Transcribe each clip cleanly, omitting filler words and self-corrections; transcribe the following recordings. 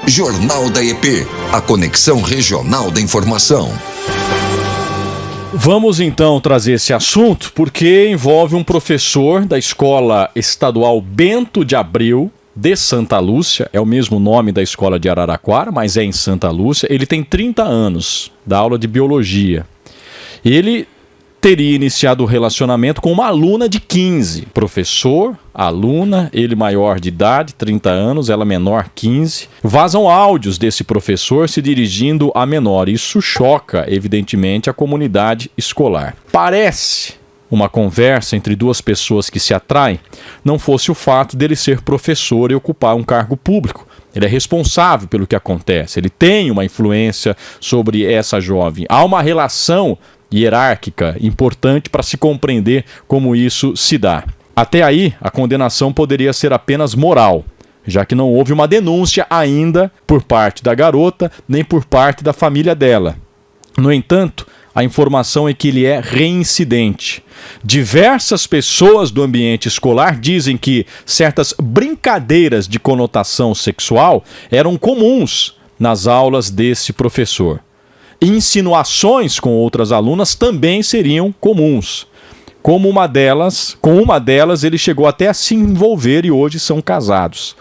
Jornal da EP, a conexão regional da informação. Vamos então trazer esse assunto porque envolve um professor da Escola Estadual Bento de Abreu de Santa Lúcia, é o mesmo nome da escola de Araraquara, mas é em Santa Lúcia. Ele tem 30 anos, dá aula de biologia. Ele teria iniciado o relacionamento com uma aluna de 15. Professor, aluna, ele maior de idade, 30 anos, ela menor, 15. Vazam áudios desse professor se dirigindo à menor. Isso choca, evidentemente, a comunidade escolar. Parece uma conversa entre duas pessoas que se atraem, não fosse o fato dele ser professor e ocupar um cargo público. Ele é responsável pelo que acontece, ele tem uma influência sobre essa jovem. Há uma relação hierárquica importante para se compreender como isso se dá. Até aí, a condenação poderia ser apenas moral, já que não houve uma denúncia ainda por parte da garota, nem por parte da família dela. No entanto, a informação é que ele é reincidente. Diversas pessoas do ambiente escolar dizem que certas brincadeiras de conotação sexual eram comuns nas aulas desse professor. Insinuações com outras alunas também seriam comuns. Com uma delas ele chegou até a se envolver e hoje são casados.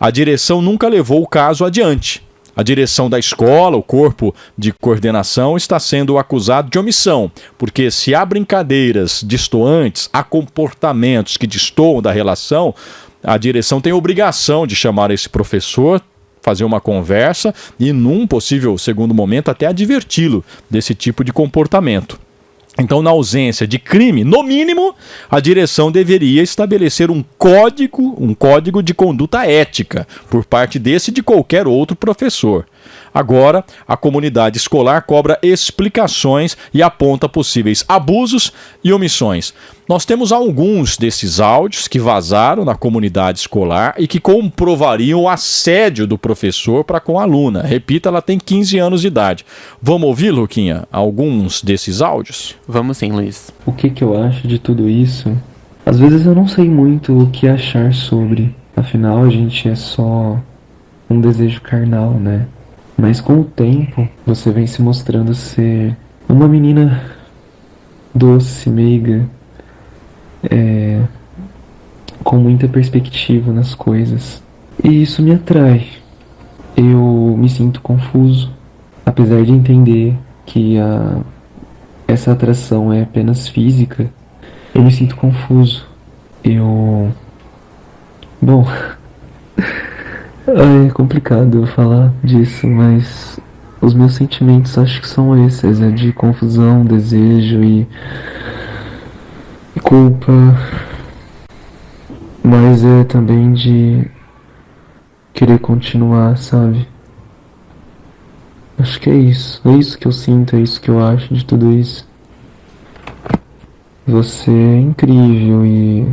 A direção nunca levou o caso adiante. A direção da escola, o corpo de coordenação, está sendo acusado de omissão, porque se há brincadeiras destoantes, há comportamentos que destoam da relação, a direção tem a obrigação de chamar esse professor, fazer uma conversa e, num possível segundo momento, até adverti-lo desse tipo de comportamento. Então, na ausência de crime, no mínimo, a direção deveria estabelecer um código de conduta ética por parte desse e de qualquer outro professor. Agora, a comunidade escolar cobra explicações e aponta possíveis abusos e omissões. Nós temos alguns desses áudios que vazaram na comunidade escolar e que comprovariam o assédio do professor para com a aluna. Repita, ela tem 15 anos de idade. Vamos ouvir, Luquinha, alguns desses áudios? Vamos sim, Luiz. O que eu acho de tudo isso? Às vezes eu não sei muito o que achar sobre. Afinal, a gente é só um desejo carnal, né? Mas com o tempo, você vem se mostrando ser uma menina doce, meiga, com muita perspectiva nas coisas. E isso me atrai. Eu me sinto confuso, apesar de entender que essa atração é apenas física. Eu me sinto confuso. Bom... É complicado eu falar disso, mas os meus sentimentos acho que são esses, de confusão, desejo e culpa, mas é também de querer continuar, sabe? Acho que é isso que eu sinto, é isso que eu acho de tudo isso. Você é incrível e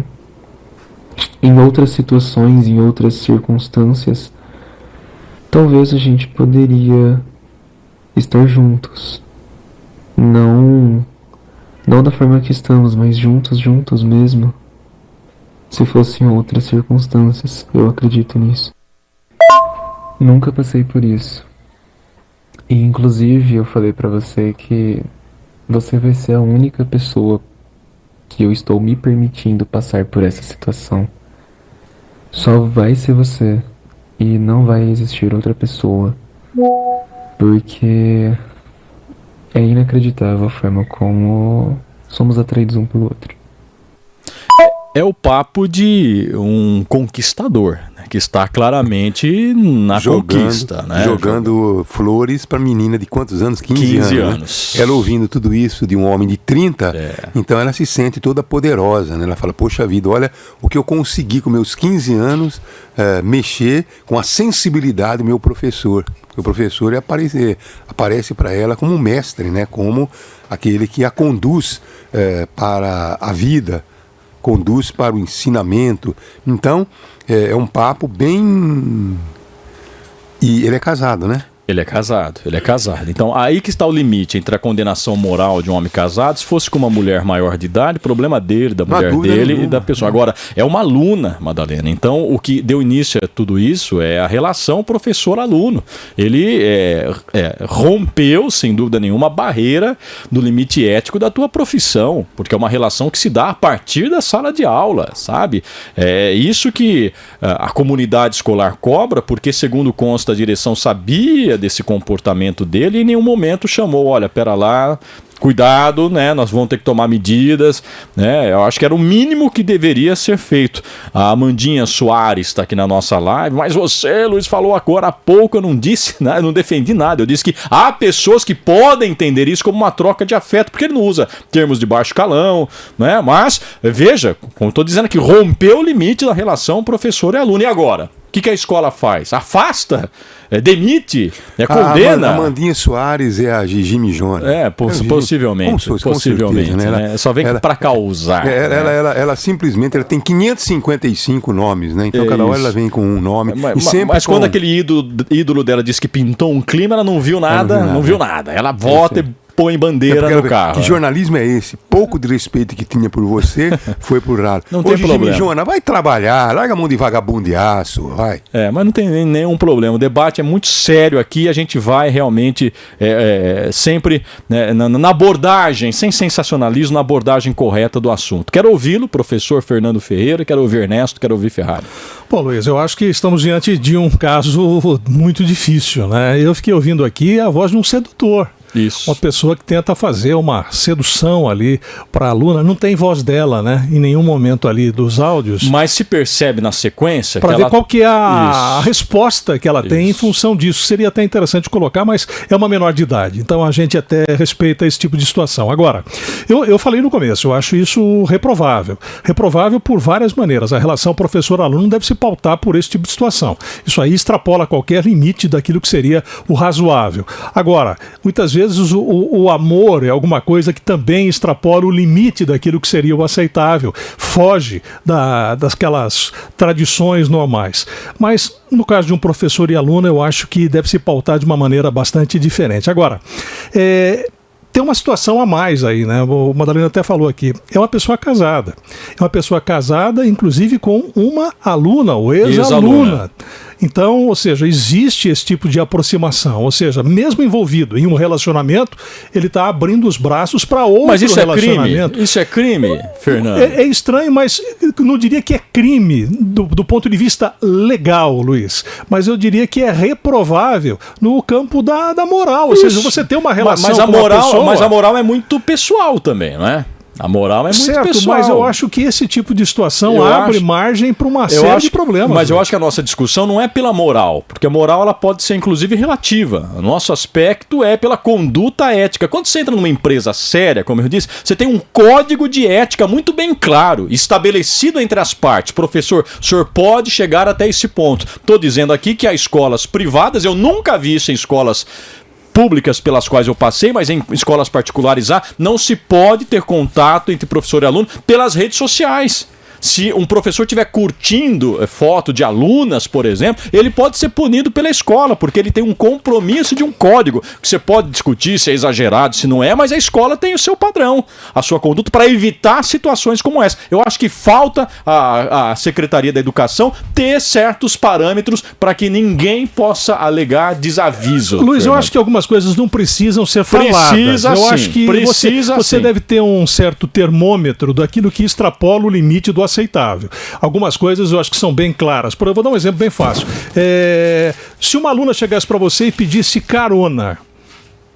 em outras situações, em outras circunstâncias, talvez a gente poderia estar juntos. Não da forma que estamos, mas juntos mesmo. Se fossem outras circunstâncias, eu acredito nisso. Nunca passei por isso. E inclusive eu falei pra você que você vai ser a única pessoa que eu estou me permitindo passar por essa situação. Só vai ser você e não vai existir outra pessoa, porque é inacreditável a forma como somos atraídos um pelo outro. É o papo de um conquistador, né, que está claramente na conquista, né? Jogando flores para menina de quantos anos? 15 anos. Né? Ela ouvindo tudo isso de um homem de 30, então ela se sente toda poderosa, né? Ela fala, poxa vida, olha o que eu consegui com meus 15 anos mexer com a sensibilidade do meu professor. O professor aparece para ela como um mestre, né? Como aquele que a conduz para a vida, conduz para o ensinamento. Então, é um papo bem... E ele é casado, né? Ele é casado. Então, aí que está o limite entre a condenação moral de um homem casado. Se fosse com uma mulher maior de idade, problema dele, da mulher dele e da pessoa. Agora, é uma aluna, Madalena. Então, o que deu início a tudo isso é a relação professor-aluno. Ele rompeu, sem dúvida nenhuma, a barreira do limite ético da tua profissão, porque é uma relação que se dá a partir da sala de aula, sabe? É isso que a comunidade escolar cobra, porque, segundo consta, a direção sabia desse comportamento dele e em nenhum momento chamou, olha, pera lá, cuidado, né? Nós vamos ter que tomar medidas, né? Eu acho que era o mínimo que deveria ser feito. A Amandinha Soares está aqui na nossa live, mas você, Luiz, falou agora há pouco, eu não disse nada, eu não defendi nada, eu disse que há pessoas que podem entender isso como uma troca de afeto, porque ele não usa termos de baixo calão, né? Mas, veja, como estou dizendo aqui, rompeu o limite da relação professor e aluno. E agora? O que a escola faz? Afasta? Demite? Condena? A Amandinha Soares é a Gigi Mijona. Possivelmente. Possivelmente, né? Só vem para causar. Ela simplesmente tem 555 nomes, né? Então cada hora ela vem com um nome. Mas quando aquele ídolo dela disse que pintou um clima, ela não viu nada. Ela vota e põe bandeira no carro. Que jornalismo é esse? Pouco de respeito que tinha por você foi por lado. Não tem problema. Mijona, vai trabalhar, larga a mão de vagabundeaço, vai. Mas não tem nenhum problema. O debate é muito sério aqui, a gente vai realmente sempre na abordagem, sem sensacionalismo, na abordagem correta do assunto. Quero ouvi-lo, professor Fernando Ferreira, quero ouvir Ernesto, quero ouvir Ferrari. Bom, Luiz, eu acho que estamos diante de um caso muito difícil, né? Eu fiquei ouvindo aqui a voz de um sedutor. Isso. Uma pessoa que tenta fazer uma sedução ali para a aluna, não tem voz dela, né? Em nenhum momento ali dos áudios. Mas se percebe na sequência para ver qual que é a resposta que ela tem em função disso. Seria até interessante colocar, mas é uma menor de idade. Então a gente até respeita esse tipo de situação. Agora, eu falei no começo, eu acho isso reprovável. Reprovável por várias maneiras. A relação professor-aluno deve se pautar por esse tipo de situação. Isso aí extrapola qualquer limite daquilo que seria o razoável. Agora, muitas vezes o amor é alguma coisa que também extrapola o limite daquilo que seria o aceitável, foge daquelas tradições normais. Mas no caso de um professor e aluno, eu acho que deve se pautar de uma maneira bastante diferente. Agora, tem uma situação a mais aí, né? O Madalena até falou aqui. É uma pessoa casada. É uma pessoa casada, inclusive, com uma aluna ou ex-aluna. Então, ou seja, existe esse tipo de aproximação. Ou seja, mesmo envolvido em um relacionamento, ele está abrindo os braços para outro relacionamento. Isso é crime, Fernando? É estranho, mas não diria que é crime do ponto de vista legal, Luiz. Mas eu diria que é reprovável no campo da moral. Ou seja, você tem uma relação com uma pessoa... Mas a moral é muito pessoal também, não é? A moral é muito certo, pessoal. Mas eu acho que esse tipo de situação abre margem para uma série de problemas. Mas eu acho que a nossa discussão não é pela moral, porque a moral ela pode ser inclusive relativa. O nosso aspecto é pela conduta ética. Quando você entra numa empresa séria, como eu disse, você tem um código de ética muito bem claro, estabelecido entre as partes. Professor, o senhor pode chegar até esse ponto. Estou dizendo aqui que há escolas privadas, eu nunca vi isso em escolas públicas pelas quais eu passei, mas em escolas particulares não se pode ter contato entre professor e aluno pelas redes sociais. Se um professor estiver curtindo foto de alunas, por exemplo, ele pode ser punido pela escola, porque ele tem um compromisso de um código, que você pode discutir se é exagerado, se não é, mas a escola tem o seu padrão, a sua conduta para evitar situações como essa. Eu acho que falta a Secretaria da Educação ter certos parâmetros para que ninguém possa alegar desaviso. Luiz, Fernando, eu acho que algumas coisas não precisam ser faladas. Acho que você deve ter um certo termômetro daquilo que extrapola o limite do aceitável. Algumas coisas eu acho que são bem claras. Eu vou dar um exemplo bem fácil. Se uma aluna chegasse para você e pedisse carona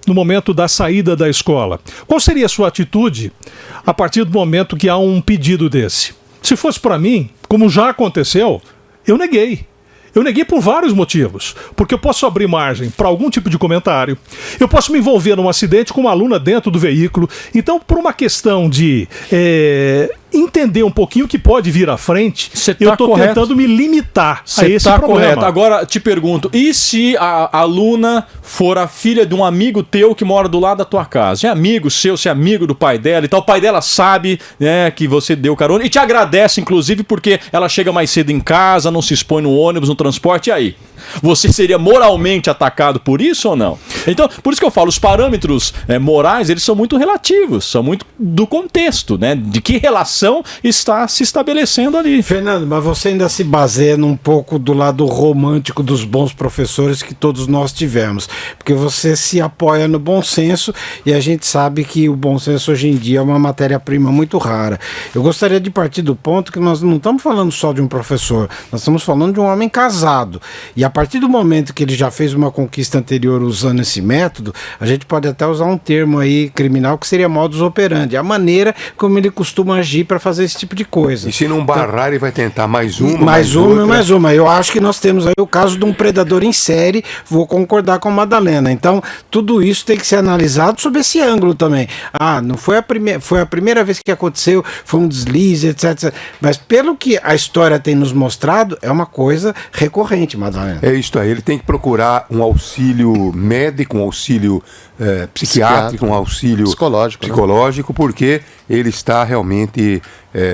no momento da saída da escola, qual seria a sua atitude a partir do momento que há um pedido desse? Se fosse para mim, como já aconteceu, eu neguei. Eu neguei por vários motivos, porque eu posso abrir margem para algum tipo de comentário, eu posso me envolver num acidente com uma aluna dentro do veículo, então por uma questão de entender um pouquinho o que pode vir à frente, eu estou tentando me limitar a esse problema. Correto. Agora, te pergunto, e se a aluna for a filha de um amigo teu que mora do lado da tua casa? É amigo seu, se é amigo do pai dela e tal, o pai dela sabe, né, que você deu carona e te agradece, inclusive, porque ela chega mais cedo em casa, não se expõe no ônibus, no transporte, e aí? Você seria moralmente atacado por isso ou não? Então, por isso que eu falo, os parâmetros morais, eles são muito relativos, são muito do contexto, né? De que relação está se estabelecendo ali. Fernando, mas você ainda se baseia num pouco do lado romântico dos bons professores que todos nós tivemos, porque você se apoia no bom senso e a gente sabe que o bom senso hoje em dia é uma matéria-prima muito rara. Eu gostaria de partir do ponto que nós não estamos falando só de um professor, nós estamos falando de um homem casado, e a partir do momento que ele já fez uma conquista anterior usando esse método, a gente pode até usar um termo aí criminal que seria modus operandi, a maneira como ele costuma agir para fazer esse tipo de coisa. E se não barrar, ele vai tentar mais uma, mais uma. Eu acho que nós temos aí o caso de um predador em série, vou concordar com a Madalena. Então, tudo isso tem que ser analisado sob esse ângulo também. Não foi a primeira vez que aconteceu, foi um deslize, etc. Mas pelo que a história tem nos mostrado, é uma coisa recorrente, Madalena. É isso aí, ele tem que procurar um auxílio médico, um auxílio psiquiátrico, um auxílio psicológico, né? Porque ele está realmente...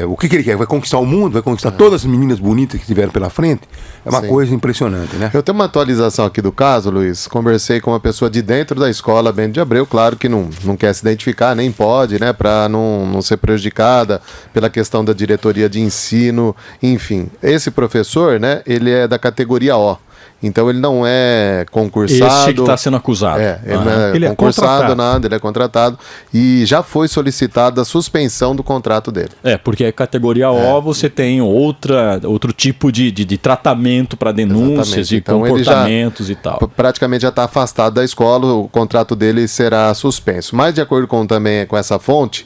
o que ele quer? Vai conquistar o mundo? Vai conquistar todas as meninas bonitas que estiveram pela frente? É uma coisa impressionante, né? Eu tenho uma atualização aqui do caso, Luiz. Conversei com uma pessoa de dentro da escola Bento de Abreu, claro que não quer se identificar, nem pode, né? Para não ser prejudicada pela questão da diretoria de ensino, enfim. Esse professor, né? Ele é da categoria O. Então ele não é concursado. Esse que está sendo acusado. Ele não é ele concursado, nada, ele é contratado. E já foi solicitada a suspensão do contrato dele. Porque a categoria O você tem outro tipo de tratamento para denúncias e então, comportamentos e tal. Praticamente já está afastado da escola, o contrato dele será suspenso. Mas de acordo também com essa fonte,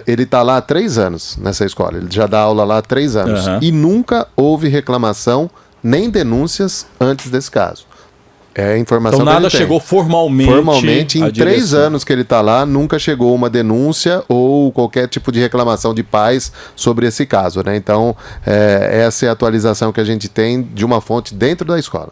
ele está lá há 3 anos nessa escola. Ele já dá aula lá há 3 anos. E nunca houve reclamação nem denúncias antes desse caso. É a informação então nada chegou formalmente. Formalmente, em 3 anos que ele está lá, nunca chegou uma denúncia ou qualquer tipo de reclamação de pais sobre esse caso, né? Então, essa é a atualização que a gente tem de uma fonte dentro da escola.